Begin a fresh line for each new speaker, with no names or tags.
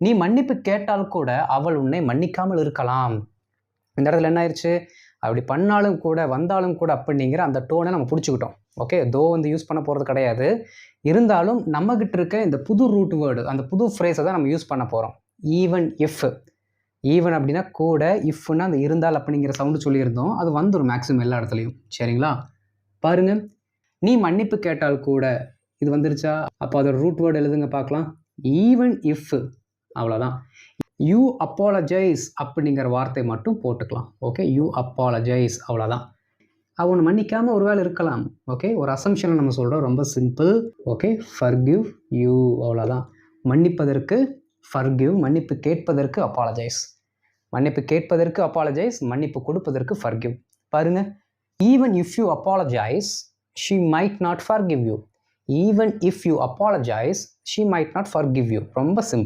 நீ மன்னிப்பு கேட்டால் கூட அவள் உன்னை மன்னிக்காமல் இருக்கலாம். இந்த இடத்துல என்ன ஆயிடுச்சு, அப்படி பண்ணாலும் கூட வந்தாலும் கூட அப்படிங்கிற அந்த டோனை நம்ம பிடிச்சிக்கிட்டோம். ஓகே, தோ வந்து யூஸ் பண்ண போகிறது கிடையாது. இருந்தாலும் நம்மகிட்ட இருக்க இந்த புது ரூட் வேர்டு, அந்த புது ஃப்ரேஸை தான் நம்ம யூஸ் பண்ண போகிறோம். ஈவன் இஃப், ஈவன் அப்படின்னா கூட, இஃப்னா அந்த இருந்தால் அப்படிங்கிற சவுண்டு சொல்லியிருந்தோம். அது வந்துடும் மேக்ஸிமம் எல்லா இடத்துலையும். சரிங்களா? பாருங்க, நீ மன்னிப்பு கேட்டால் கூட இது வந்துருச்சா? அப்போ அதோட ரூட் வேர்டு எழுதுங்க பார்க்கலாம். ஈவன் இஃப், அவ்வளோதான். யூ அப்பாலஜைஸ் அப்படிங்கிற வார்த்தை மட்டும் போட்டுக்கலாம். ஓகே, யூ அப்பாலஜைஸ், அவ்வளோதான். அவனை மன்னிக்காமல் ஒரு வேளை இருக்கலாம். ஓகே, ஒரு அசம்ஷனை நம்ம சொல்கிறோம், ரொம்ப சிம்பிள். ஓகே, ஃபர்கிவ் யூ, அவ்வளோதான். மன்னிப்பதற்கு ஃபர்கிவ், மன்னிப்பு கேட்பதற்கு அப்பாலஜைஸ். மன்னிப்பு கேட்பதற்கு அப்பாலஜைஸ், மன்னிப்பு கொடுப்பதற்கு ஃபர்கிவ். பாருங்க, even if you apologise she might not forgive you. Even if you apologise she might not forgive you. ரொம்ப சிம்பிள்.